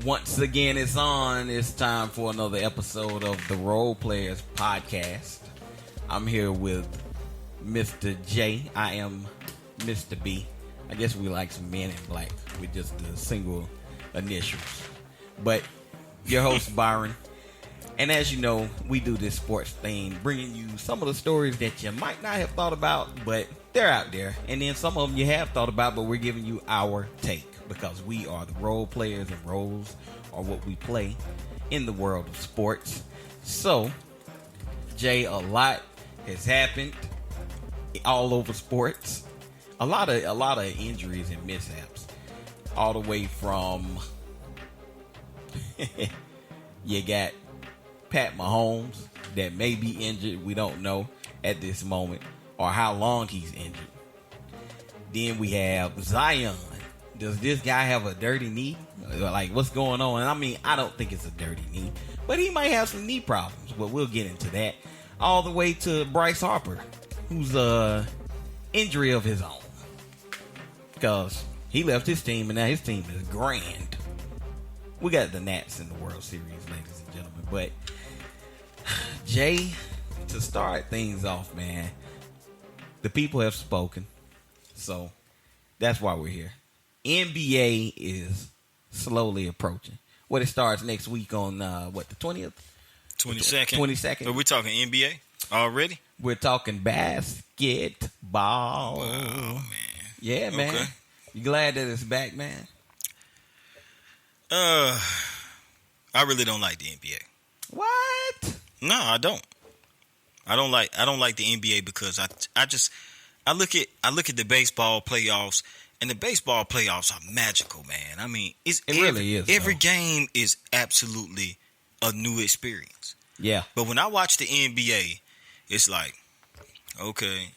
Once again, it's on. It's time for another episode of the Role Players Podcast. I'm here with Mr. J. I am Mr. B. I guess we like some men in black with just the single initials. But your host, Byron. And as you know, we do this sports thing, bringing you some of the stories that you might not have thought about, but they're out there. And then some of them you have thought about, but we're giving you our take. Because we are the role players, and roles are what we play in the world of sports. So, Jay, a lot has happened all over sports. A lot of injuries and mishaps, all the way from you got Pat Mahomes that may be injured. We don't know at this moment, or how long he's injured. Then we have Zion. Does this guy have a dirty knee? Like, what's going on? And I mean, I don't think it's a dirty knee, but he might have some knee problems. But we'll get into that. All the way to Bryce Harper, who's injury of his own, because he left his team and now his team is grand. We got the Nats in the World Series, ladies and gentlemen. But Jay, to start things off, man, the people have spoken, so that's why we're here. NBA is slowly approaching. What, it starts next week on, the 20th? 22nd. 22nd. But we're talking NBA already? We're talking basketball. Wow, man. Yeah, man. Okay. You glad that it's back, man? I really don't like the NBA. What? No, I don't. I don't like the NBA because I look at the baseball playoffs. And the baseball playoffs are magical, man. I mean, it really is. Every game is absolutely a new experience. Yeah. But when I watch the NBA, it's like, okay,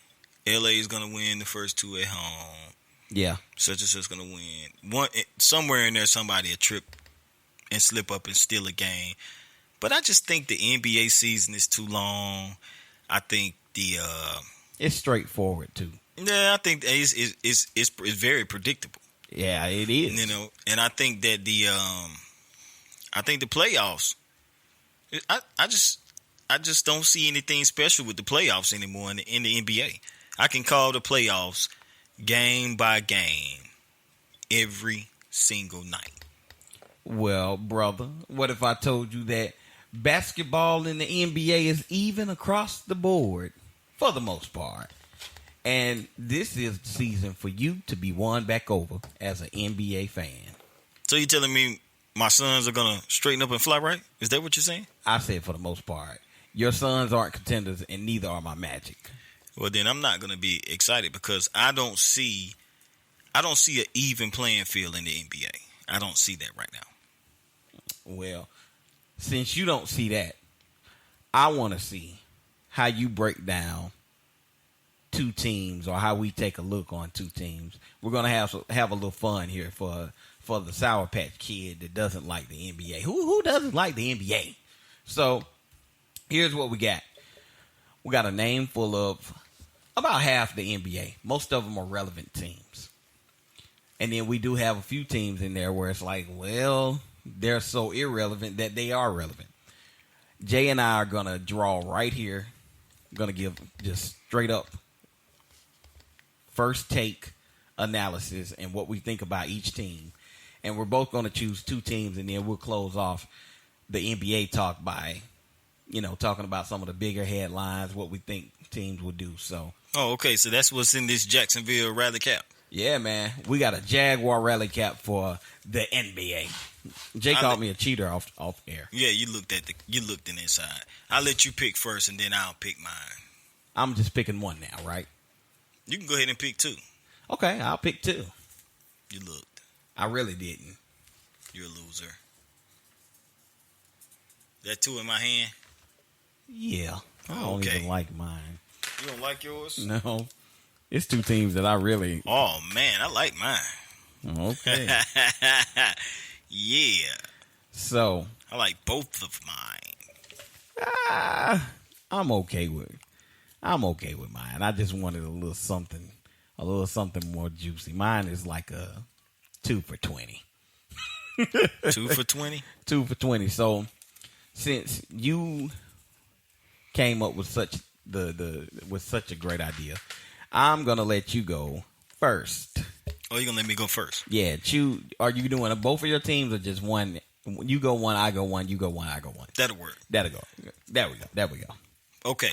LA is gonna win the first two at home. Yeah. Such and such gonna win. Somewhere in there, somebody will trip and slip up and steal a game. But I just think the NBA season is too long. I think it's straightforward too. Yeah, I think it's very predictable. Yeah, it is. You know, and I think that the playoffs. I just don't see anything special with the playoffs anymore in the NBA. I can call the playoffs game by game every single night. Well, brother, what if I told you that basketball in the NBA is even across the board for the most part? And this is the season for you to be won back over as an NBA fan. So you're telling me my Suns are going to straighten up and fly right? Is that what you're saying? I said for the most part. Your Suns aren't contenders, and neither are my Magic. Well, then I'm not going to be excited because I don't see an even playing field in the NBA. I don't see that right now. Well, since you don't see that, I want to see how you break down two teams, or how we take a look on two teams. We're gonna have a little fun here for the Sour Patch Kid that doesn't like the NBA. Who doesn't like the NBA? So here's what we got. We got a name full of about half the NBA. Most of them are relevant teams, and then we do have a few teams in there where it's like, well, they're so irrelevant that they are relevant. Jay and I are gonna draw right here. I'm gonna give just straight up first take analysis and what we think about each team. And we're both going to choose two teams, and then we'll close off the NBA talk by, talking about some of the bigger headlines, what we think teams will do. So. Oh, okay. So that's what's in this Jacksonville rally cap. Yeah, man. We got a Jaguar rally cap for the NBA. Jay called me a cheater off air. Yeah, you looked in inside. I'll let you pick first, and then I'll pick mine. I'm just picking one now, right? You can go ahead and pick two. Okay, I'll pick two. You looked. I really didn't. You're a loser. That two in my hand? Yeah. I don't even like mine. You don't like yours? No. It's two teams that I really... Oh, man, I like mine. Okay. Yeah. So... I like both of mine. I'm okay with mine. I just wanted a little something a little something more juicy. Mine is like a 2 for 20. 2 for 20? 2 for 20. So since you came up with such with such a great idea, I'm gonna let you go first. Oh, you gonna let me go first? Yeah. Are you doing both of your teams or just one? You go one, I go one. You go one, I go one. That'll work. That'll go. There we go. Okay.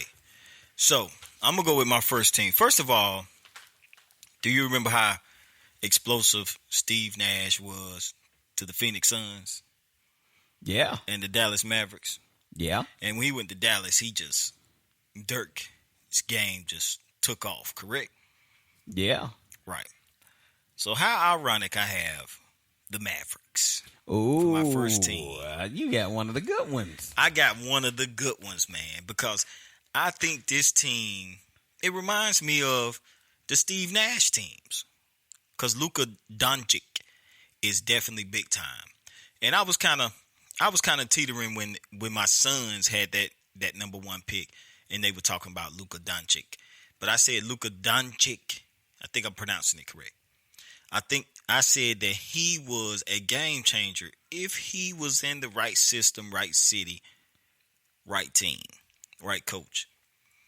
So I'm gonna go with my first team. First of all, do you remember how explosive Steve Nash was to the Phoenix Suns? Yeah. And the Dallas Mavericks? Yeah. And when he went to Dallas, Dirk's game just took off, correct? Yeah. Right. So how ironic I have the Mavericks. Ooh, for my first team. You got one of the good ones. I got one of the good ones, man, because I think this team, it reminds me of the Steve Nash teams. Because Luka Doncic is definitely big time. And I was kind of teetering when my Suns had that number one pick and they were talking about Luka Doncic. But I said Luka Doncic. I think I'm pronouncing it correct. I think I said that he was a game changer if he was in the right system, right city, right team, right coach.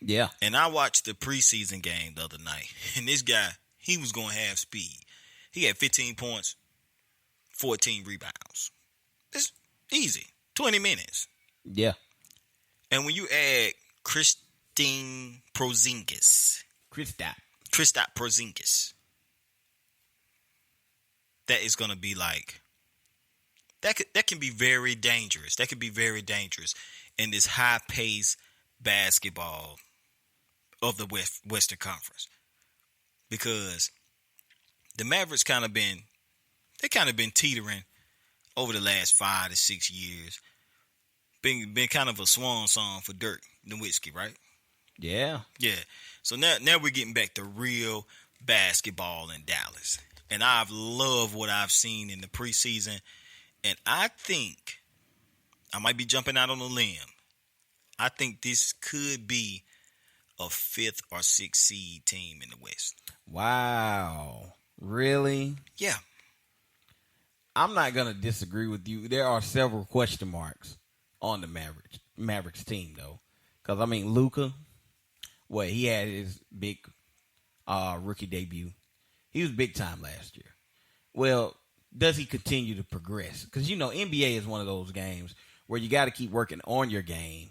Yeah. And I watched the preseason game the other night, and this guy, he was going to have speed. He had 15 points, 14 rebounds. It's easy. 20 minutes. Yeah. And when you add Kristaps Porzingis, that is going to be like, that can be very dangerous. That could be very dangerous in this high-paced basketball of the Western Conference. Because the Mavericks kind of been teetering over the last 5 to 6 years. Been kind of a swan song for Dirk Nowitzki, right? Yeah. Yeah. So now we're getting back to real basketball in Dallas. And I've loved what I've seen in the preseason. And I think, I might be jumping out on a limb, I think this could be a 5th or 6th seed team in the West. Wow. Really? Yeah. I'm not going to disagree with you. There are several question marks on the Mavericks team, though. Because, I mean, Luka, he had his big rookie debut. He was big time last year. Well, does he continue to progress? Because, NBA is one of those games where you got to keep working on your game.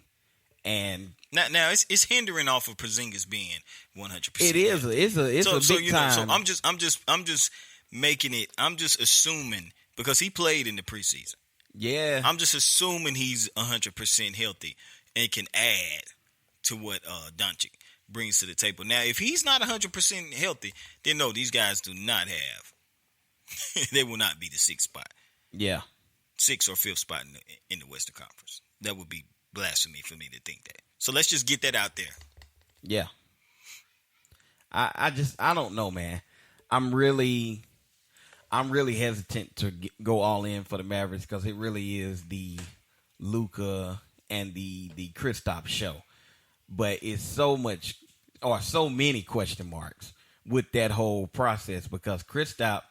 And now it's hindering off of Porzingis being 100%. It is. It's a big time. So I'm just making it. I'm just assuming because he played in the preseason. Yeah. I'm just assuming he's 100% healthy and can add to what Doncic brings to the table. Now, if he's not 100% healthy, then no, these guys do not have. They will not be the 6th spot. Yeah. 6th or 5th spot in the Western Conference. That would be blasphemy for me to think that. So let's just get that out there. Yeah. I don't know, man. I'm really hesitant to go all in for the Mavericks because it really is the Luka and the Kristaps show. But it's so many question marks with that whole process because Kristaps,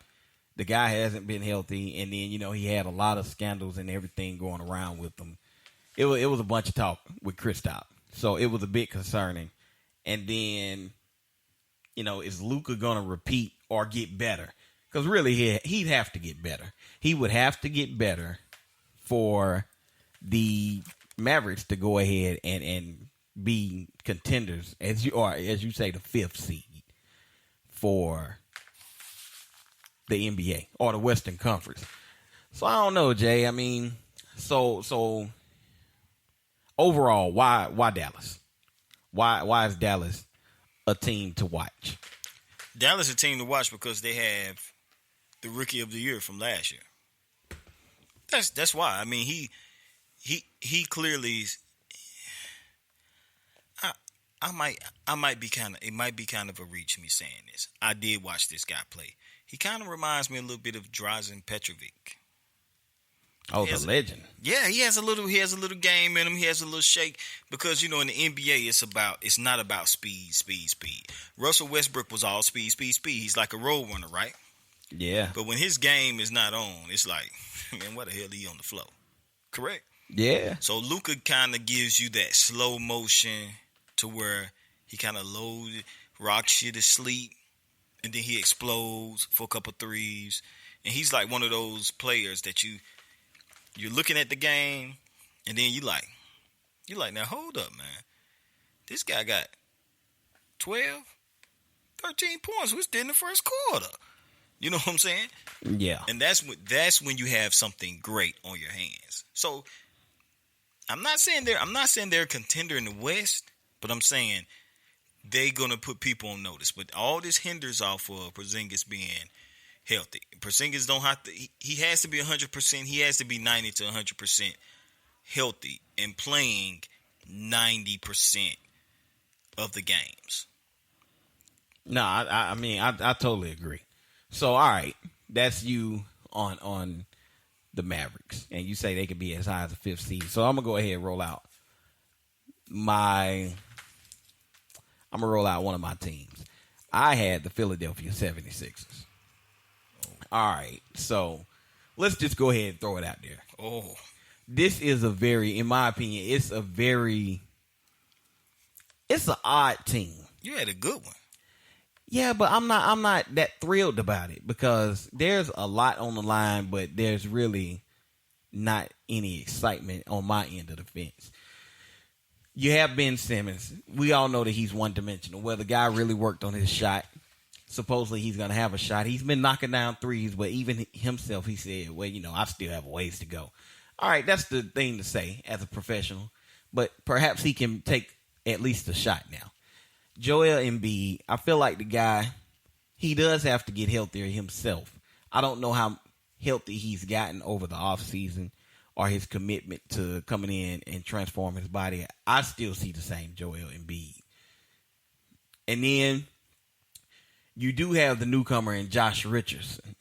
the guy hasn't been healthy, and then he had a lot of scandals and everything going around with him. It was a bunch of talk with Kristaps, so it was a bit concerning. And then, is Luka gonna repeat or get better? Because really, he'd have to get better. He would have to get better for the Mavericks to go ahead and be contenders, as you say, the 5th seed for the NBA or the Western Conference. So I don't know, Jay. I mean, so overall, why Dallas? Why is Dallas a team to watch? Dallas is a team to watch because they have the Rookie of the Year from last year. That's why. I mean, he clearly. I might be kind of. It might be kind of a reach me saying this. I did watch this guy play. He kind of reminds me a little bit of Drazen Petrovic. Oh, the legend. Yeah, he has a little game in him. He has a little shake because in the NBA it's not about speed. Russell Westbrook was all speed. He's like a road runner, right? Yeah. But when his game is not on, it's like, man, what the hell he on the floor? Correct? Yeah. So Luka kind of gives you that slow motion to where he kind of loads, rocks you to sleep, and then he explodes for a couple threes. And he's like one of those players that you're looking at the game, and then you're like, now hold up, man. This guy got 12, 13 points. Who's in the first quarter? You know what I'm saying? Yeah. And that's when you have something great on your hands. So I'm not saying they're a contender in the West, but I'm saying they're gonna put people on notice. But all this hinders off of Porzingis being healthy. Porzingis don't have to. He has to be 100%. He has to be 90 to 100% healthy and playing 90% of the games. No, I mean I totally agree. So all right, that's you on the Mavericks, and you say they could be as high as a 5th seed. So I'm gonna go ahead and roll out one of my teams. I had the Philadelphia 76ers. All right, so let's just go ahead and throw it out there. Oh, this is in my opinion, it's an odd team. You had a good one. Yeah, but I'm not that thrilled about it because there's a lot on the line, but there's really not any excitement on my end of the fence. You have Ben Simmons. We all know that he's one-dimensional. Well, the guy really worked on his shot. Supposedly he's going to have a shot. He's been knocking down threes, but even himself, he said, well, I still have a ways to go. All right, that's the thing to say as a professional, but perhaps he can take at least a shot now. Joel Embiid, I feel like the guy, he does have to get healthier himself. I don't know how healthy he's gotten over the offseason or his commitment to coming in and transform his body. I still see the same Joel Embiid. And then you do have the newcomer in Josh Richardson.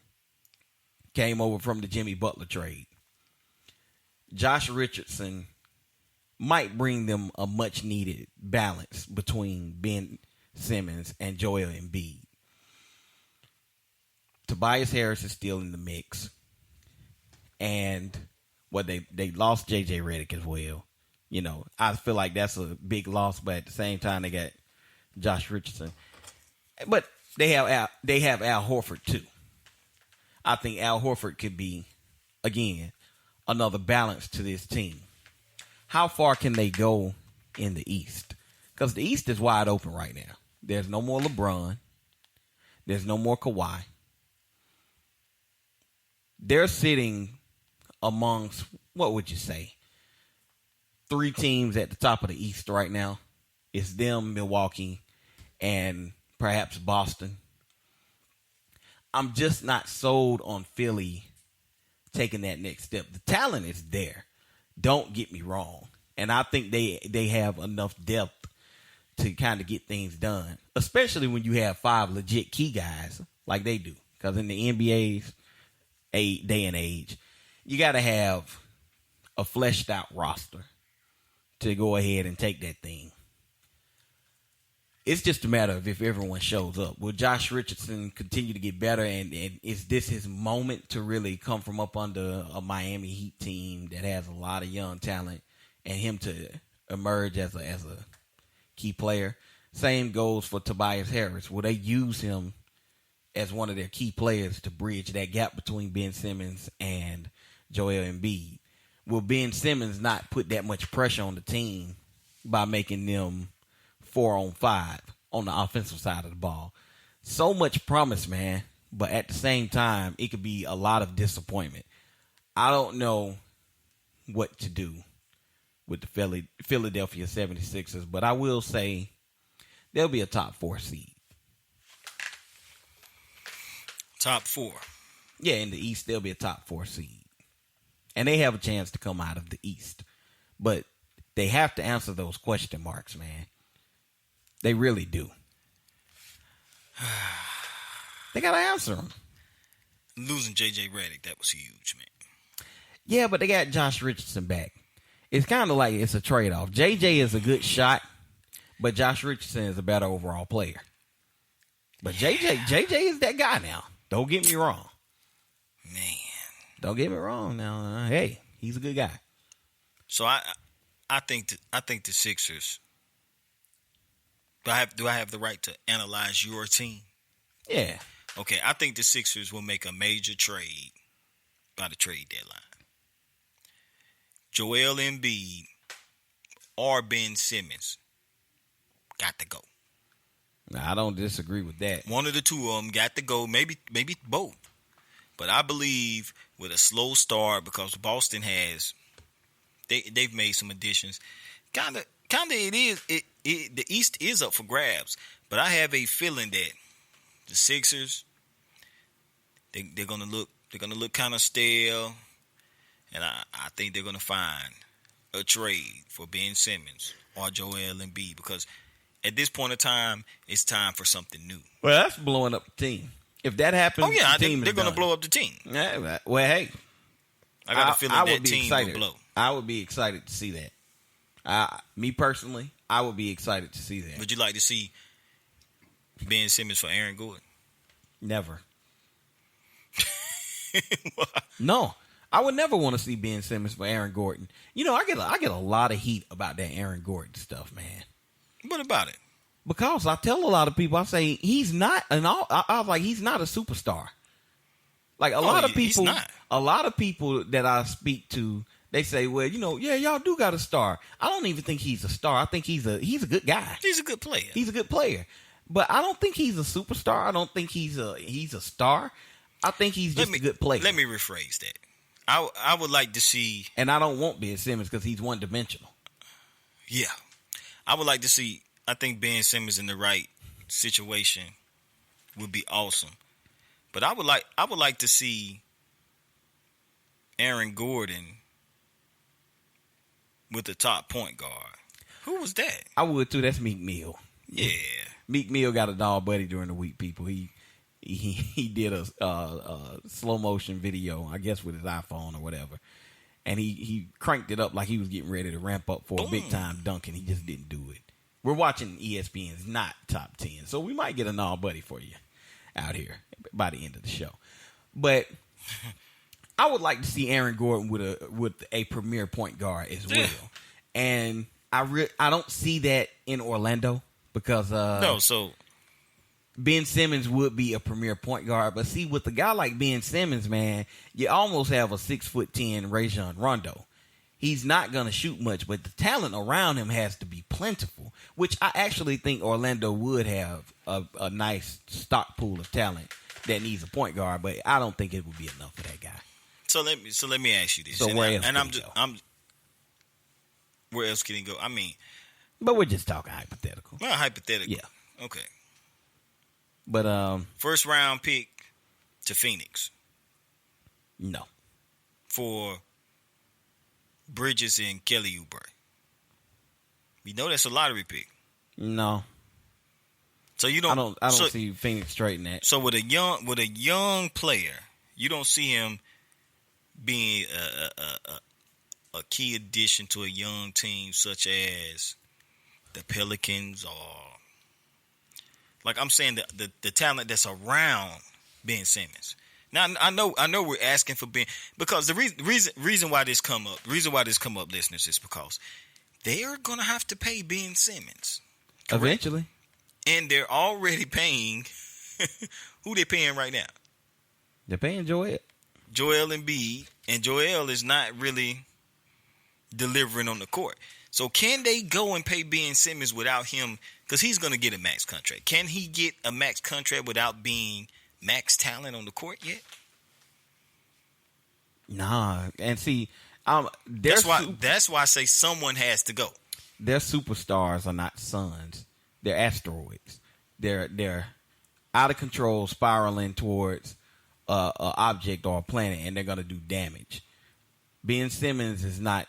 Came over from the Jimmy Butler trade. Josh Richardson might bring them a much-needed balance between Ben Simmons and Joel Embiid. Tobias Harris is still in the mix. And they lost J.J. Redick as well. I feel like that's a big loss, but at the same time, they got Josh Richardson. But they have Al Horford, too. I think Al Horford could be, again, another balance to this team. How far can they go in the East? Because the East is wide open right now. There's no more LeBron. There's no more Kawhi. They're sitting amongst, what would you say, 3 teams at the top of the East right now. It's them, Milwaukee, and perhaps Boston. I'm just not sold on Philly taking that next step. The talent is there. Don't get me wrong. And I think they have enough depth to kind of get things done, especially when you have 5 legit key guys like they do. Because in the NBA's day and age, you got to have a fleshed out roster to go ahead and take that thing. It's just a matter of if everyone shows up. Will Josh Richardson continue to get better? And is this his moment to really come from up under a Miami Heat team that has a lot of young talent and him to emerge as a key player? Same goes for Tobias Harris. Will they use him as one of their key players to bridge that gap between Ben Simmons and Joel Embiid? Will Ben Simmons not put that much pressure on the team by making them 4-on-5 on the offensive side of the ball? So much promise, man, but at the same time, it could be a lot of disappointment. I don't know what to do with the Philadelphia 76ers, but I will say they'll be a top 4 seed. Top 4? Yeah, in the East, they'll be a top 4 seed. And they have a chance to come out of the East. But they have to answer those question marks, man. They really do. They got to answer them. Losing J.J. Redick, that was huge, man. Yeah, but they got Josh Richardson back. It's kind of like it's a trade-off. JJ is a good shot, but Josh Richardson is a better overall player. But JJ is that guy now. Don't get me wrong. Man. Don't get me wrong now. Hey, he's a good guy. So I think the Sixers. Do I have the right to analyze your team? Yeah. Okay, I think the Sixers will make a major trade by the trade deadline. Joel Embiid or Ben Simmons got to go. I don't disagree with that. One of the two of them got to go. Maybe both. But I believe with a slow start, because Boston has they've made some additions. Kind of it is the East is up for grabs. But I have a feeling that the Sixers they're gonna look kind of stale. And I think they're going to find a trade for Ben Simmons or Joel Embiid, because at this point in time, it's time for something new. Well, that's blowing up the team. If that happens, they're going to blow up the team. Yeah, well, hey, I got a feeling that team will blow. I would be excited to see that. Me personally, I would be excited to see that. Would you like to see Ben Simmons for Aaron Gordon? Never. No. I would never want to see Ben Simmons for Aaron Gordon. You know, I get a lot of heat about that Aaron Gordon stuff, man. What about it? Because I tell a lot of people, I say he's not I was like, he's not a superstar. Like a lot of people that I speak to, they say, well, you know, yeah, y'all do got a star. I don't even think he's a star. I think he's a good guy. He's a good player. He's a good player. But I don't think he's a superstar. I don't think he's a star. I think he's just a good player. Let me rephrase that. I would like to see... And I don't want Ben Simmons because he's one-dimensional. Yeah. I would like to see... I think Ben Simmons in the right situation would be awesome. But I would like to see Aaron Gordon with the top point guard. Who was that? I would too. That's Meek Mill. Yeah. Meek Mill got a dog buddy during the week, people. He did a slow motion video, I guess with his iPhone or whatever, and he cranked it up like he was getting ready to ramp up for a big time dunk, and he just didn't do it. We're watching ESPN's not top 10, so we might get a null buddy for you out here by the end of the show. But I would like to see Aaron Gordon with a premier point guard as well, and I don't see that in Orlando because Ben Simmons would be a premier point guard, but see, with a guy like Ben Simmons, man, you almost have a 6'10" Rajon Rondo. He's not going to shoot much, but the talent around him has to be plentiful, which I actually think Orlando would have a nice stock pool of talent that needs a point guard, but I don't think it would be enough for that guy. So let me ask you this. So where else can he go? I mean, but we're just talking hypothetical. Well, hypothetical. Yeah. Okay. But first round pick to Phoenix. No. For Bridges and Kelly Oubre. You know that's a lottery pick. No. So you don't. I don't see Phoenix trading that. So with a young player, you don't see him being a key addition to a young team such as the Pelicans, or like I'm saying the talent that's around Ben Simmons. Now I know we're asking for Ben, because the reason why this come up, listeners, is because they are gonna have to pay Ben Simmons eventually, and they're already paying. Who they paying right now? They're paying Joel Embiid, and Joel is not really delivering on the court. So can they go and pay Ben Simmons without him? Because he's going to get a max contract. Can he get a max contract without being max talent on the court yet? Nah. And see, that's why I say someone has to go. Their superstars are not suns. They're asteroids. They're out of control, spiraling towards an object or a planet, and they're going to do damage. Ben Simmons is not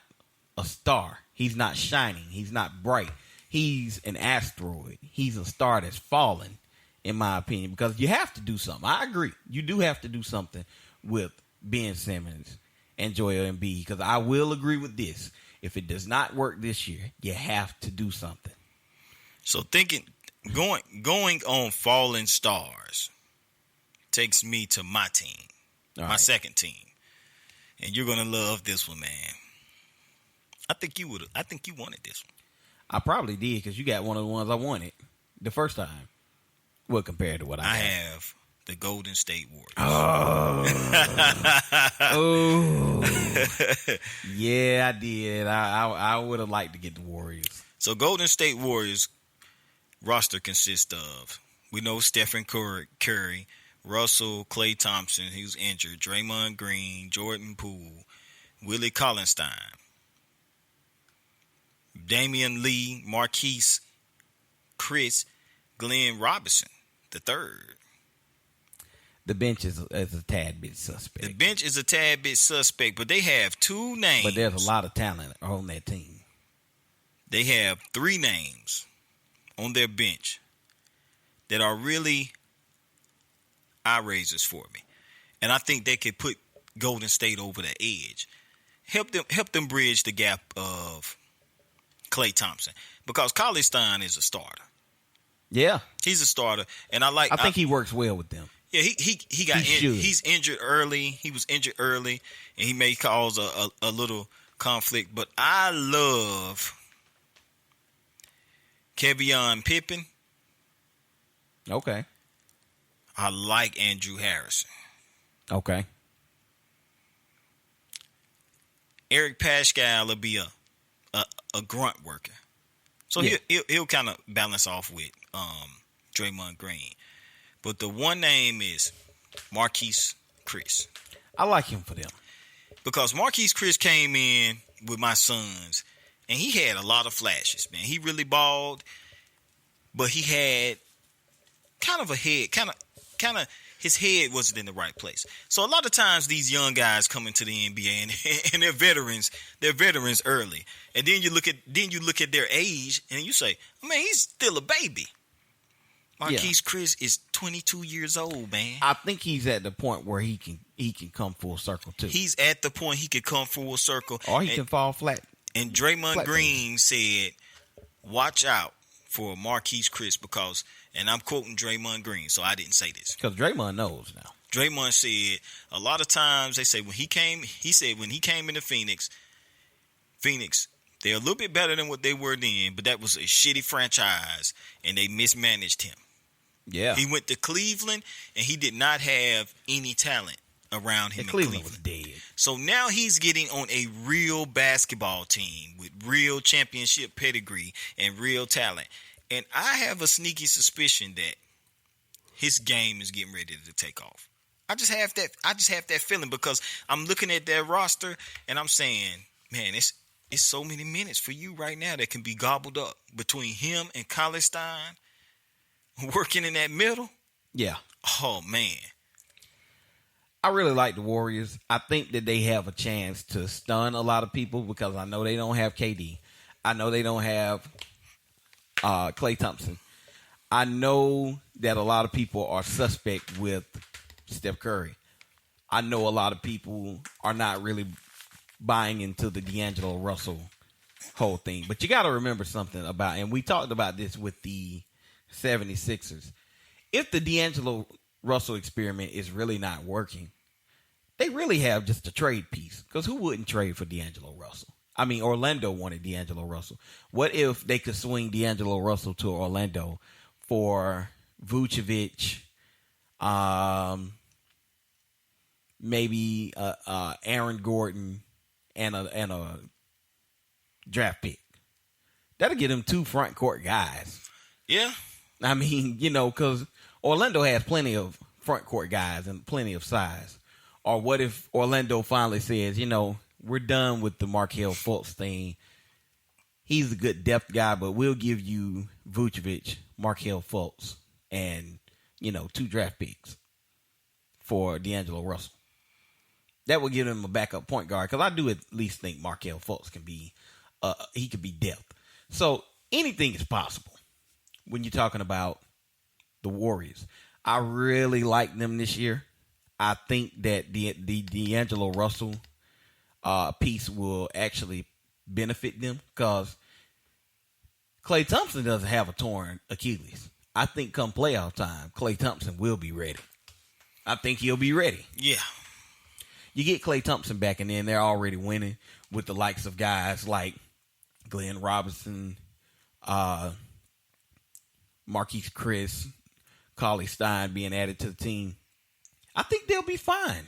a star. He's not shining. He's not bright. He's an asteroid. He's a star that's fallen, in my opinion, because you have to do something. I agree. You do have to do something with Ben Simmons and Joel Embiid. Because I will agree with this. If it does not work this year, you have to do something. So going on falling stars takes me to my team, my second team. And you're gonna love this one, man. I think you wanted this one. I probably did because you got one of the ones I wanted the first time. Well, compared to what I have the Golden State Warriors. Oh, yeah, I did. I would have liked to get the Warriors. So Golden State Warriors roster consists of, we know Stephen Curry, Russell, Klay Thompson, who's injured, Draymond Green, Jordan Poole, Willie Cauley-Stein, Damian Lee, Marquise Chris, Glenn Robinson the third. The bench is a tad bit suspect. The bench is a tad bit suspect, but they have two names. But there's a lot of talent on that team. They have three names on their bench that are really eye raisers for me. And I think they could put Golden State over the edge. Help them bridge the gap of Klay Thompson. Because Cauley-Stein is a starter. Yeah. He's a starter. And I think he works well with them. Yeah, he got he's injured early. He was injured early, and he may cause a little conflict. But I love Kevion Pippen. Okay. I like Andrew Harrison. Okay. Eric Paschall will be a grunt worker, so yeah. he'll kind of balance off with Draymond Green. But the one name is Marquise Chris. I like him for them. Because Marquise Chris came in with my Suns, and he had a lot of flashes, man. He really balled, but he had kind of a head, kind of his head wasn't in the right place. So a lot of times these young guys come into the NBA and they're veterans early. And then you look at their age and you say, man, he's still a baby. Marquise Chris is 22 years old, man. I think he's at the point where he can come full circle too. He's at the point he could come full circle, or he can fall flat. And Draymond Green said, "Watch out for Marquise Chris because," and I'm quoting Draymond Green, so I didn't say this because Draymond knows now. Draymond said a lot of times they say when he came into Phoenix, they're a little bit better than what they were then, but that was a shitty franchise and they mismanaged him. Yeah. He went to Cleveland and he did not have any talent around him. Cleveland was dead. So now he's getting on a real basketball team with real championship pedigree and real talent. And I have a sneaky suspicion that his game is getting ready to take off. I just have that feeling because I'm looking at their roster and I'm saying, man, it's so many minutes for you right now that can be gobbled up between him and Cauley-Stein working in that middle. Yeah. Oh, man. I really like the Warriors. I think that they have a chance to stun a lot of people because I know they don't have KD. I know they don't have Klay Thompson. I know that a lot of people are suspect with Steph Curry. I know a lot of people are not really buying into the D'Angelo Russell whole thing. But you got to remember something about, and we talked about this with the 76ers. If the D'Angelo Russell experiment is really not working, they really have just a trade piece. Because who wouldn't trade for D'Angelo Russell? I mean, Orlando wanted D'Angelo Russell. What if they could swing D'Angelo Russell to Orlando for Vucevic, maybe Aaron Gordon, and a draft pick? That'll get them 2 front court guys. Yeah. I mean, because Orlando has plenty of front court guys and plenty of size. Or what if Orlando finally says, we're done with the Markelle Fultz thing. He's a good depth guy, but we'll give you Vucevic, Markelle Fultz, and, 2 draft picks for D'Angelo Russell. That would give him a backup point guard because I do at least think Markelle Fultz can be, he could be depth. So anything is possible when you're talking about the Warriors. I really like them this year. I think that the D'Angelo Russell piece will actually benefit them because Klay Thompson doesn't have a torn Achilles. I think come playoff time, Klay Thompson will be ready. I think he'll be ready. Yeah. You get Klay Thompson back, and then they're already winning with the likes of guys like Glenn Robinson, Marquise Chris, Cauley Stein being added to the team. I think they'll be fine.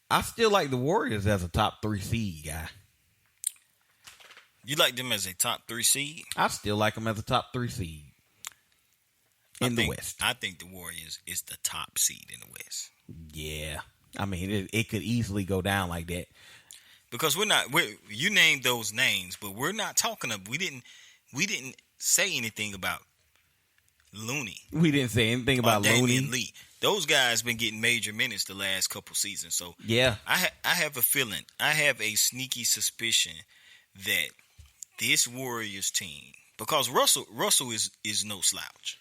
I still like the Warriors as a top 3 seed guy. You like them as a top 3 seed? I still like them as a top 3 seed in the West. I think the Warriors is the top seed in the West. Yeah. I mean, it could easily go down like that. Because you named those names, but we're not talking we didn't say anything about Looney. We didn't say anything about Looney. Lee. Those guys been getting major minutes the last couple seasons. So yeah, I have a feeling, I have a sneaky suspicion that this Warriors team, because Russell is no slouch.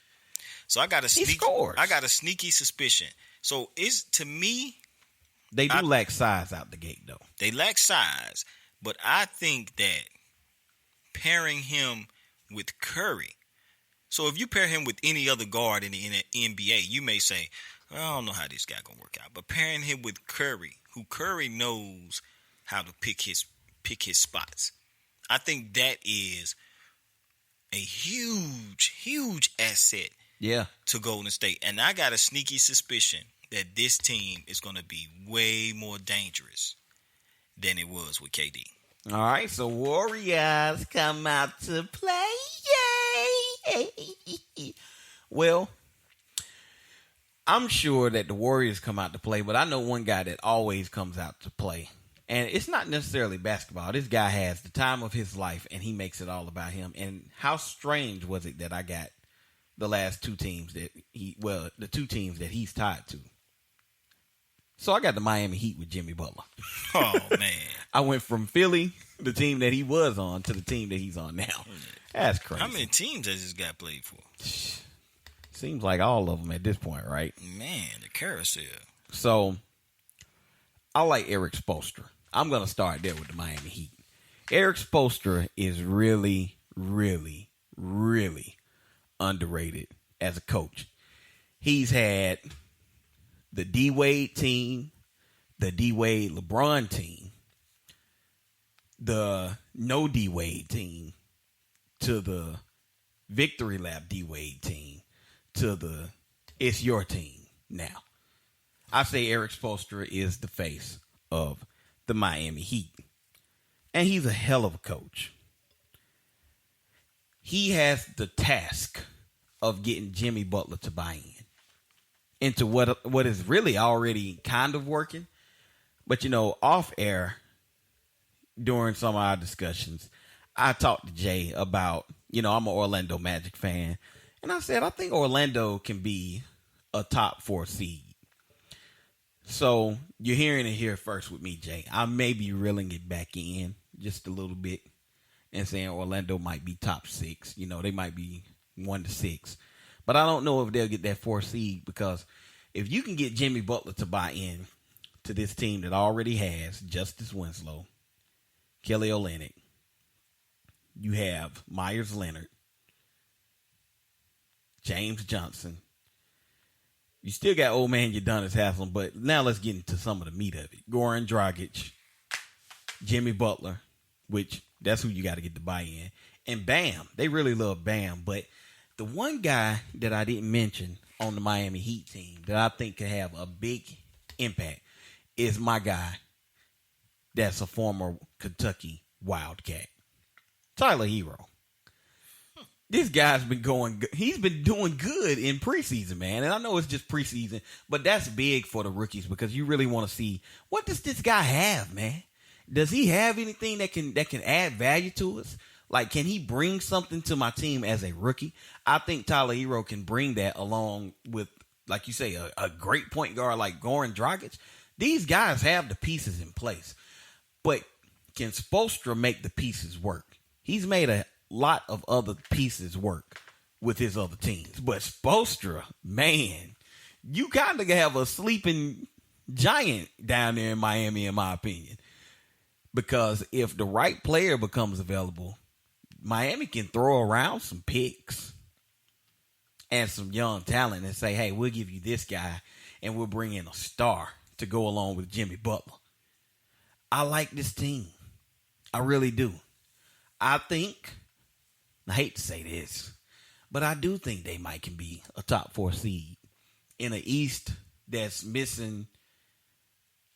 So I got a sneaky suspicion. So to me, they do lack size out the gate though. They lack size, but I think that pairing him with Curry. So if you pair him with any other guard in the NBA, you may say, well, I don't know how this guy gonna work out. But pairing him with Curry, who Curry knows how to pick his spots, I think that is a huge asset. Yeah. To Golden State. And I got a sneaky suspicion that this team is going to be way more dangerous than it was with KD. All right, so Warriors come out to play. Yay! Well, I'm sure that the Warriors come out to play, but I know one guy that always comes out to play. And it's not necessarily basketball. This guy has the time of his life, and he makes it all about him. And how strange was it that I got the last two teams the two teams that he's tied to. So I got the Miami Heat with Jimmy Butler. Oh, man. I went from Philly, the team that he was on, to the team that he's on now. That's crazy. How many teams has this guy played for? Seems like all of them at this point, right? Man, the carousel. So I like Eric Spoelstra. I'm going to start there with the Miami Heat. Eric Spoelstra is really, really, really underrated as a coach. He's had the D-Wade team, the D-Wade LeBron team, the no D-Wade team, to the Victory Lap D-Wade team, to the It's Your Team now. I say Eric Spoelstra is the face of the Miami Heat. And he's a hell of a coach. He has the task of getting Jimmy Butler to buy in into what is really already kind of working. But, off air, during some of our discussions, I talked to Jay about, I'm an Orlando Magic fan. And I said, I think Orlando can be a top 4 seed. So you're hearing it here first with me, Jay. I may be reeling it back in just a little bit and saying Orlando might be top 6. They might be 1 to 6. But I don't know if they'll get that 4 seed, because if you can get Jimmy Butler to buy in to this team that already has Justice Winslow, Kelly Olynyk, you have Myers Leonard, James Johnson. You still got old man Udonis Haslem, but now let's get into some of the meat of it. Goran Dragic, Jimmy Butler, which that's who you got to get to buy in. And Bam. They really love Bam. But the one guy that I didn't mention on the Miami Heat team that I think could have a big impact is my guy that's a former Kentucky Wildcat, Tyler Hero. This guy's been he's been doing good in preseason, man. And I know it's just preseason, but that's big for the rookies, because you really want to see, what does this guy have, man? Does he have anything that can add value to us? Like, can he bring something to my team as a rookie? I think Tyler Hero can bring that, along with, like you say, a great point guard like Goran Dragic. These guys have the pieces in place. But can Spoelstra make the pieces work? He's made a lot of other pieces work with his other teams. But Spoelstra, man, you kind of have a sleeping giant down there in Miami, in my opinion. Because if the right player becomes available, Miami can throw around some picks and some young talent and say, hey, we'll give you this guy and we'll bring in a star to go along with Jimmy Butler. I like this team. I really do. I hate to say this, but I do think they might can be a top 4 seed in an East that's missing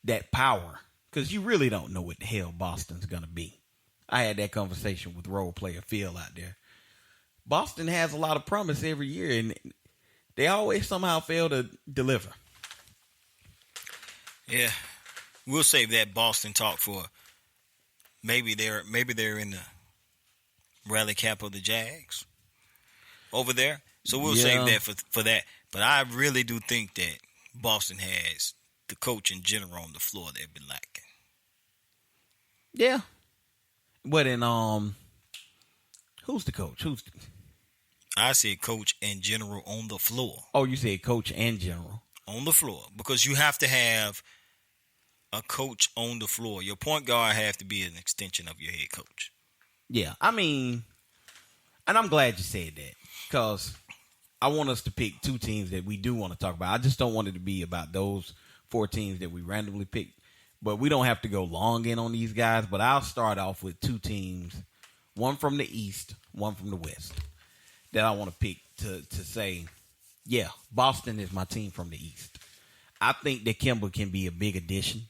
that power. Because you really don't know what the hell Boston's going to be. I had that conversation with role player Phil out there. Boston has a lot of promise every year, and they always somehow fail to deliver. Yeah, we'll save that Boston talk for maybe they're in the rally cap of the Jags over there. So we'll save that for that. But I really do think that Boston has the coach in general on the floor they've been lacking. Yeah. But in who's the coach? I said coach in general on the floor. Oh, you said coach and general. On the floor. Because you have to have a coach on the floor. Your point guard have to be an extension of your head coach. Yeah. I mean, and I'm glad you said that. Because I want us to pick 2 teams that we do want to talk about. I just don't want it to be about those 4 teams that we randomly picked. But we don't have to go long in on these guys. But I'll start off with 2 teams, one from the East, one from the West, that I want to pick to say, yeah, Boston is my team from the East. I think that Kemba can be a big addition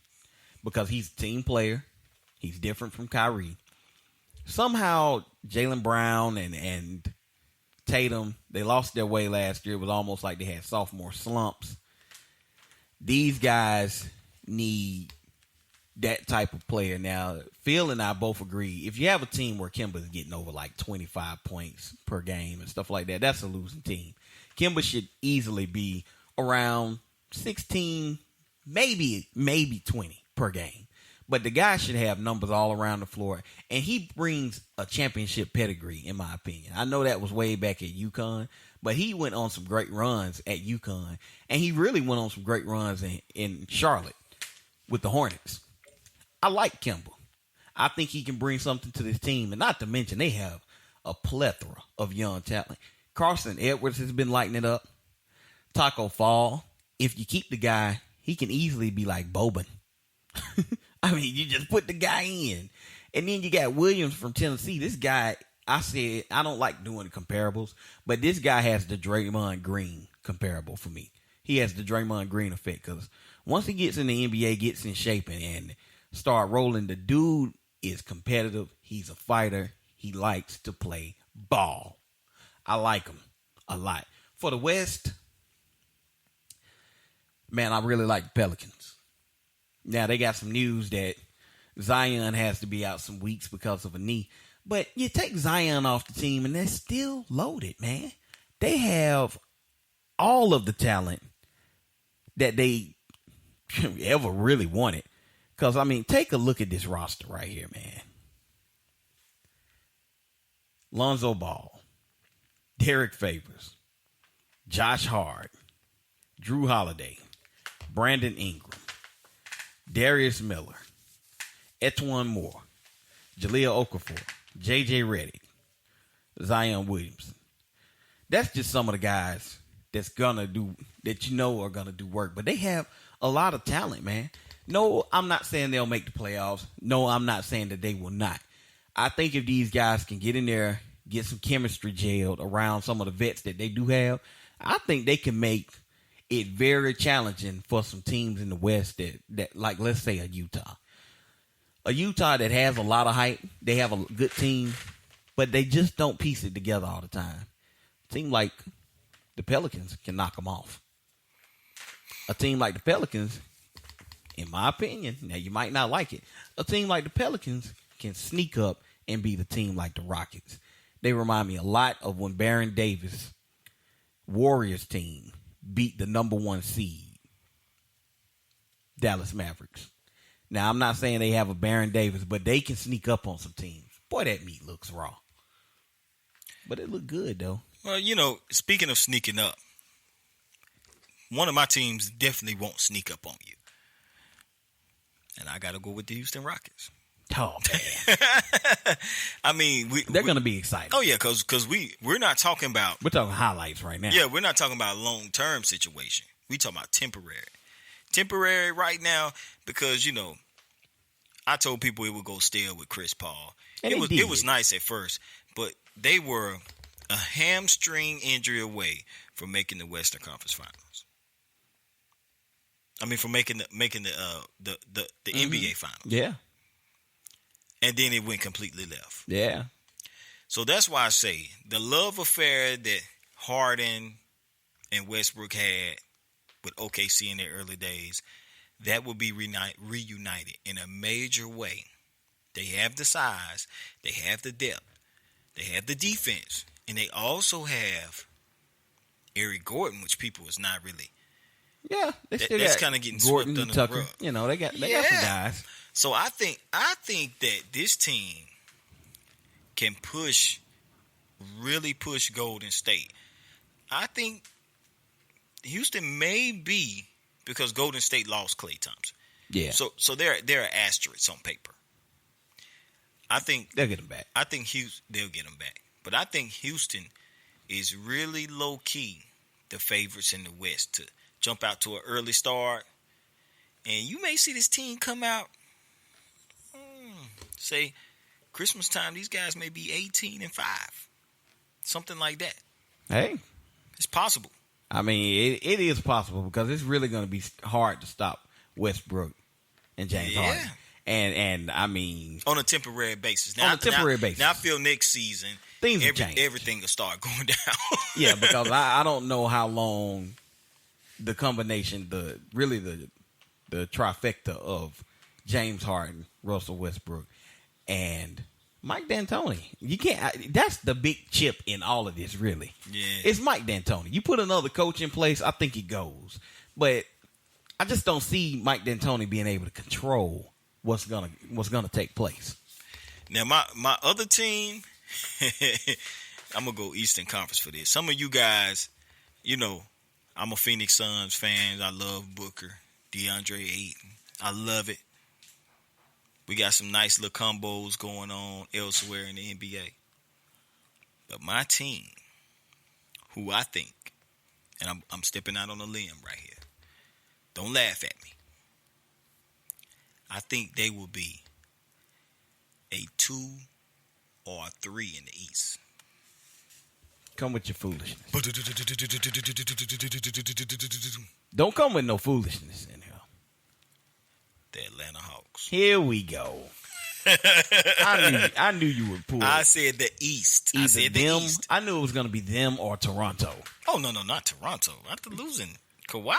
because he's a team player. He's different from Kyrie. Somehow, Jaylen Brown and Tatum, they lost their way last year. It was almost like they had sophomore slumps. These guys need that type of player. Now, Phil and I both agree, if you have a team where Kemba's getting over like 25 points per game and stuff like that, that's a losing team. Kemba should easily be around 16, maybe 20 per game. But the guy should have numbers all around the floor. And he brings a championship pedigree, in my opinion. I know that was way back at UConn, but he went on some great runs at UConn. And he really went on some great runs in Charlotte with the Hornets. I like Kemba. I think he can bring something to this team. And not to mention, they have a plethora of young talent. Carson Edwards has been lighting it up. Taco Fall. If you keep the guy, he can easily be like Boban. I mean, you just put the guy in. And then you got Williams from Tennessee. This guy, I said, I don't like doing comparables, but this guy has the Draymond Green comparable for me. He has the Draymond Green effect because once he gets in the NBA, gets in shape and start rolling, the dude is competitive. He's a fighter. He likes to play ball. I like him a lot. For the West, man, I really like the Pelicans. Now, they got some news that Zion has to be out some weeks because of a knee. But you take Zion off the team, and they're still loaded, man. They have all of the talent that they ever really wanted. Because, I mean, take a look at this roster right here, man. Lonzo Ball, Derek Favors, Josh Hart, Drew Holiday, Brandon Ingram, Darius Miller, Etwan Moore, Jaleel Okafor, J.J. Redick, Zion Williamson. That's just some of the guys that's gonna do that are gonna do work. But they have a lot of talent, man. No, I'm not saying they'll make the playoffs. No, I'm not saying that they will not. I think if these guys can get in there, get some chemistry gelled around some of the vets that they do have, I think they can make it very challenging for some teams in the West that like, let's say a Utah. A Utah that has a lot of hype. They have a good team, but they just don't piece it together all the time. A team like the Pelicans can knock them off. A team like the Pelicans, in my opinion, now you might not like it, a team like the Pelicans can sneak up and be the team like the Rockets. They remind me a lot of when Baron Davis' Warriors team beat the number 1 seed, Dallas Mavericks. Now, I'm not saying they have a Baron Davis, but they can sneak up on some teams. Boy, that meat looks raw. But it looked good, though. Well, speaking of sneaking up, one of my teams definitely won't sneak up on you. And I got to go with the Houston Rockets. Oh man, I mean, they're going to be excited. Oh yeah, because we're not talking about. We're talking highlights right now. Yeah, we're not talking about a long-term situation. We talking about temporary right now because I told people it would go stale with Chris Paul. And it was nice at first, but they were a hamstring injury away from making the Western Conference Finals. I mean, from making the NBA Finals. Yeah. And then it went completely left. Yeah. So that's why I say the love affair that Harden and Westbrook had with OKC in their early days, that will be reunited in a major way. They have the size, they have the depth, they have the defense, and they also have Eric Gordon, which people is not really. Yeah, that's kind of getting Gordon, swept under Tucker. the rug. They got some guys. So I think that this team can really push Golden State. I think Houston may be because Golden State lost Klay Thompson. Yeah. So they're an asterisk on paper. I think they'll get him back. I think they'll get him back. But I think Houston is really low key the favorites in the West to jump out to an early start. And you may see this team come out, say Christmas time, these guys may be 18-5. Something like that. Hey. It's possible. I mean, it is possible because it's really going to be hard to stop Westbrook and James Harden. And I mean, on a temporary basis. Now I feel next season everything will start going down. Yeah, because I don't know how long the combination, the trifecta of James Harden, Russell Westbrook, and Mike D'Antoni. You can't. That's the big chip in all of this, really. Yeah, it's Mike D'Antoni. You put another coach in place, I think he goes, but I just don't see Mike D'Antoni being able to control what's gonna take place. Now, my other team, I'm gonna go Eastern Conference for this. Some of you guys, I'm a Phoenix Suns fan. I love Booker, DeAndre Ayton. I love it. We got some nice little combos going on elsewhere in the NBA. But my team, who I think, and I'm stepping out on a limb right here. Don't laugh at me. I think they will be a 2 or a 3 in the East. Come with your foolishness. Don't come with no foolishness in here. The Atlanta Hawks. Here we go. I knew you would pull. I said the East. I said the East. I knew it was going to be them or Toronto. Oh no, not Toronto. After losing Kawhi.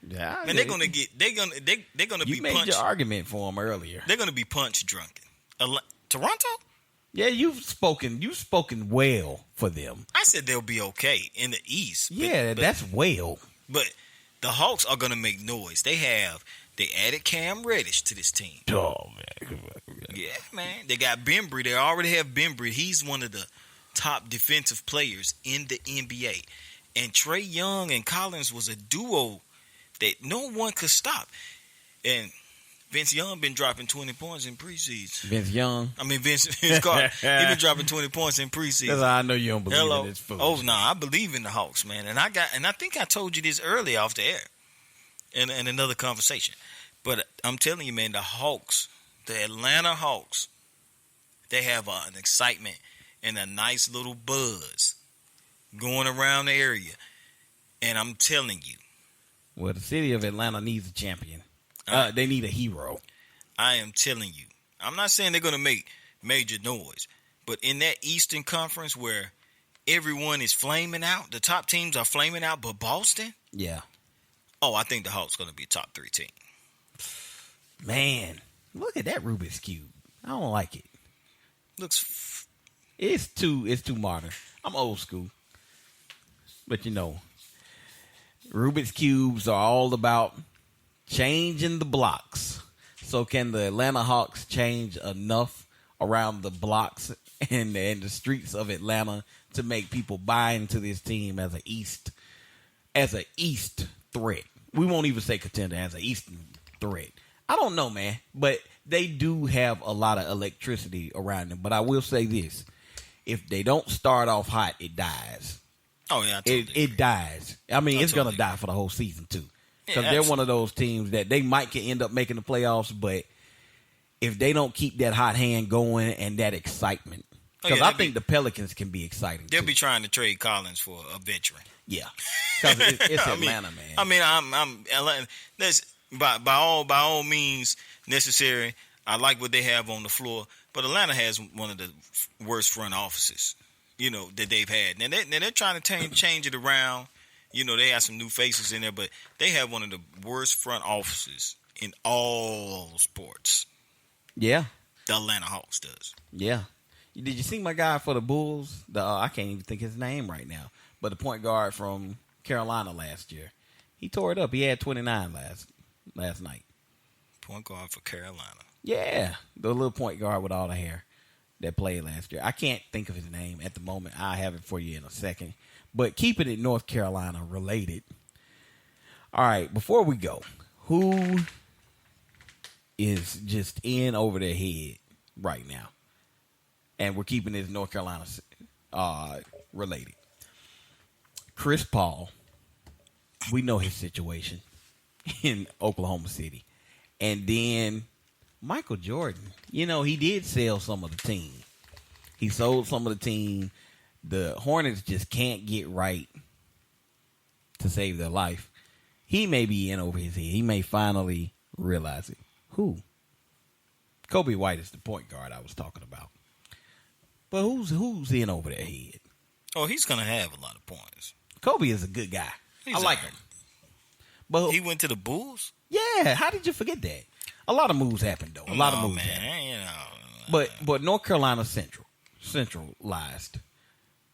Yeah, man, they're gonna be punched. You made your argument for them earlier. They're gonna be punch drunken. Toronto? Yeah, you've spoken well for them. I said they'll be okay in the East. Yeah, that's well. But the Hawks are gonna make noise. They added Cam Reddish to this team. Oh man, yeah, man. They got Bembry. They already have Bembry. He's one of the top defensive players in the NBA. And Trae Young and Collins was a duo that no one could stop. And Vince Young been dropping 20 points in preseason. Vince Carter. He been dropping 20 points in preseason. That's how I know you don't believe in this food. Oh no, I believe in the Hawks, man. And I think I told you this earlier off the air in another conversation. But I'm telling you, man, the Hawks, the Atlanta Hawks, they have an excitement and a nice little buzz going around the area. And I'm telling you. Well, the city of Atlanta needs a champion. They need a hero. I am telling you. I'm not saying they're going to make major noise. But in that Eastern Conference where everyone is flaming out, the top teams are flaming out, but Boston? Yeah. Oh, I think the Hawks going to be a top 3 team. Man, look at that Rubik's Cube. I don't like it. It's too modern. I'm old school. But Rubik's Cubes are all about changing the blocks. So can the Atlanta Hawks change enough around the blocks and the streets of Atlanta to make people buy into this team as an East threat? We won't even say contender, as an Eastern threat. I don't know, man. But they do have a lot of electricity around them. But I will say this. If they don't start off hot, it dies. Oh, yeah. It dies. I mean, it's going to die for the whole season, too. Because they're one of those teams that they might end up making the playoffs, but if they don't keep that hot hand going and that excitement. Because I think the Pelicans can be exciting, They'll be trying to trade Collins for a veteran. Yeah. Because it's Atlanta, man. I mean, I'm that's by all means necessary. I like what they have on the floor, but Atlanta has one of the worst front offices, that they've had. Now they're trying to change it around. They have some new faces in there, but they have one of the worst front offices in all sports. Yeah. The Atlanta Hawks does. Yeah. Did you see my guy for the Bulls? I can't even think his name right now, but the point guard from Carolina last year. He tore it up. He had 29 last night. Point guard for Carolina. Yeah. The little point guard with all the hair that played last year. I can't think of his name at the moment. I'll have it for you in a second. But keeping it North Carolina related. All right, before we go, who is just in over their head right now? And we're keeping this North Carolina related. Chris Paul, we know his situation in Oklahoma City. And then Michael Jordan, he did sell some of the team. He sold some of the team. The Hornets just can't get right to save their life. He may be in over his head. He may finally realize it. Who? Kobe White is the point guard I was talking about. But who's in over their head? Oh, he's going to have a lot of points. Kobe is a good guy. I like him. But he went to the Bulls? Yeah. How did you forget that? A lot of moves happened, though. A lot of moves happened. But North Carolina centralized.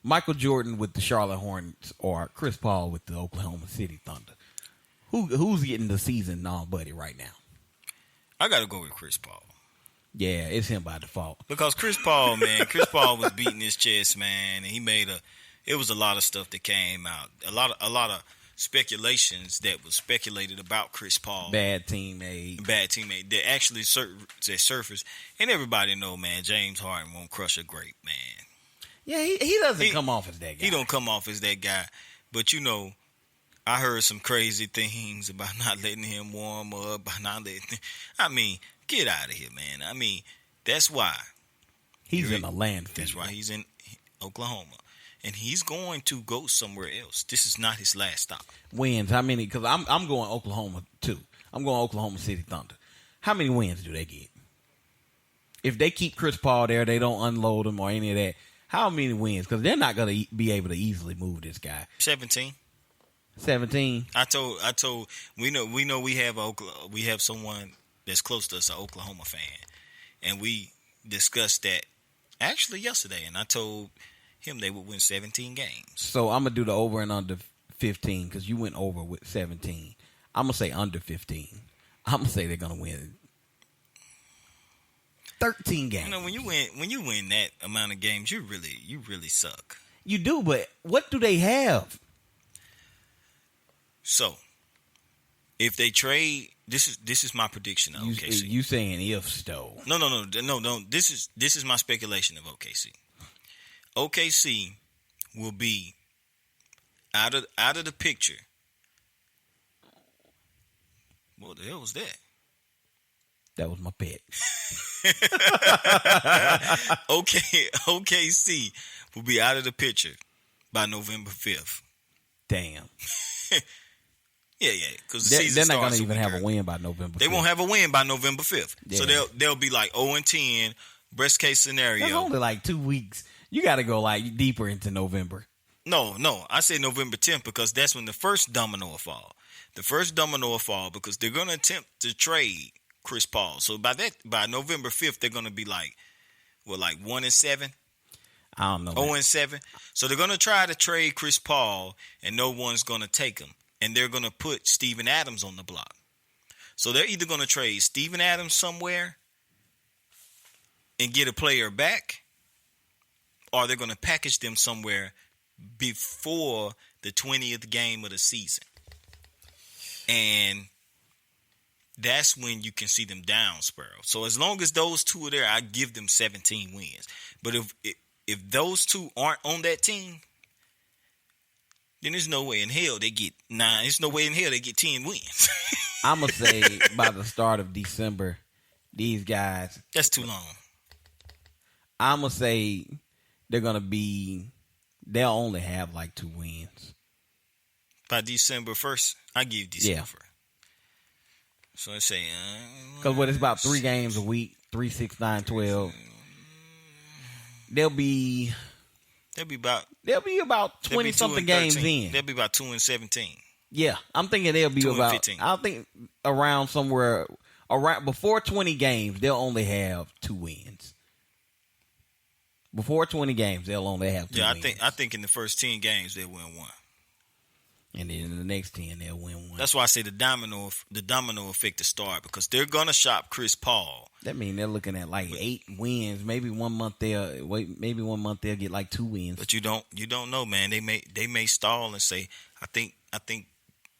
Michael Jordan with the Charlotte Hornets or Chris Paul with the Oklahoma City Thunder. Who's getting the season buddy right now? I got to go with Chris Paul. Yeah, it's him by default. Because Chris Paul, man, was beating his chest, man, and he it was a lot of stuff that came out. A lot of speculations that was speculated about Chris Paul. Bad teammate. That actually surfaced. And everybody know, man, James Harden won't crush a grape, man. Yeah, he doesn't come off as that guy. He don't come off as that guy. But, I heard some crazy things about not letting him warm up, get out of here, man. That's why. He's in a landfill. That's why he's in Oklahoma. And he's going to go somewhere else. This is not his last stop. Wins, how many? Because I'm going Oklahoma, too. I'm going Oklahoma City Thunder. How many wins do they get? If they keep Chris Paul there, they don't unload him or any of that. How many wins? Because they're not going to be able to easily move this guy. 17. 17. I told. We know we have someone that's close to us, an Oklahoma fan, and we discussed that actually yesterday. And I told him they would win 17 games. So I'm gonna do the over and under 15 because you went over with 17. I'm gonna say under 15. I'm gonna say they're gonna win 13 games. When you win that amount of games, you really suck. You do, but what do they have? So, if they trade, this is my prediction of OKC. You saying if so? No. This is my speculation of OKC. OKC will be out of the picture. What the hell was that? That was my pet. OKC will be out of the picture by November 5th. Damn. Yeah, because the season they're not starts going to even have a win by November 5th. They won't have a win by November 5th. Yeah. So they'll be like 0-10, best case scenario. That's only like 2 weeks. You got to go like deeper into November. No. I say November 10th because that's when the first domino will fall. The first domino will fall because they're going to attempt to trade Chris Paul. So by November 5th, they're going to be like 1-7. I don't know. 0-7. So they're going to try to trade Chris Paul, and no one's going to take him. And they're going to put Steven Adams on the block. So they're either going to trade Steven Adams somewhere and get a player back, or they're going to package them somewhere before the 20th game of the season. And that's when you can see them down spiral. So as long as those two are there, I give them 17 wins. But if those two aren't on that team, then there's no way in hell they get 9. There's no way in hell they get 10 wins. I'm going to say by the start of December, these guys. That's too long. I'm going to say they'll only have like 2 wins. By December 1st, I give December 1st. So I say, because it's about 3 games a week, 3, 6, 9, 12. They'll be about 20 something games in. They'll be about 2-17. Yeah, I'm thinking they'll be about 15. I think around somewhere around before 20 games, they'll only have 2 wins. Before 20 games, they'll only have 2 wins. I think in the first 10 games they'll win 1. And then in the next 10, they'll win 1. That's why I say the domino effect to start, because they're gonna shop Chris Paul. That means they're looking at like 8 wins. Maybe one month they'll get like 2 wins. But you don't know, man. They may stall and say, I think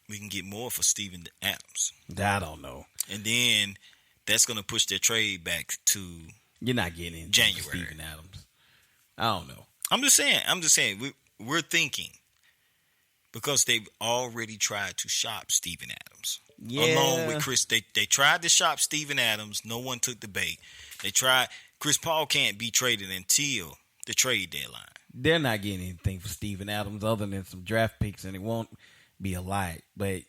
we can get more for Steven Adams. I don't know. And then that's gonna push their trade back to you're not getting January. Steven Adams. I don't know. I'm just saying. We're thinking. Because they've already tried to shop Steven Adams. Yeah. Along with Chris. They tried to shop Steven Adams. No one took the bait. They tried. Chris Paul can't be traded until the trade deadline. They're not getting anything for Steven Adams other than some draft picks, and it won't be a lot. But,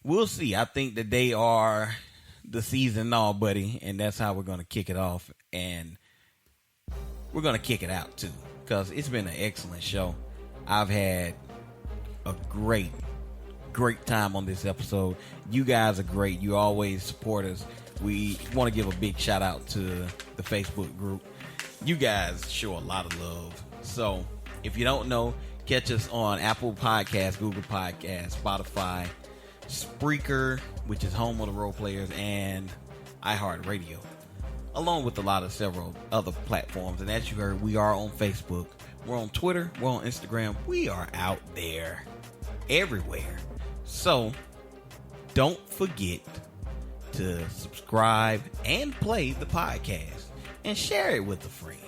we'll see. I think that they are the season all, buddy, and that's how we're going to kick it off. And we're going to kick it out, too, because it's been an excellent show. I've had a great time on this episode. You guys are great. You always support us. We want to give a big shout out to the Facebook group. You guys show a lot of love. So if you don't know, catch us on Apple Podcasts, Google Podcasts, Spotify, Spreaker, which is home of the role players, and iHeartRadio, along with several other platforms. And as you heard, we are on Facebook. We're on Twitter. We're on Instagram. We are out there everywhere. So don't forget to subscribe and play the podcast and share it with a friend.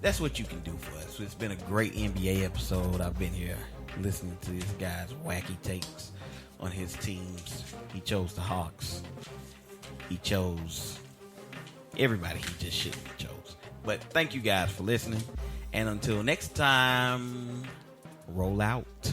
That's what you can do for us. It's been a great NBA episode. I've been here listening to this guy's wacky takes on his teams. He chose the Hawks. He chose everybody he just shouldn't have chose. But thank you guys for listening. And until next time, roll out.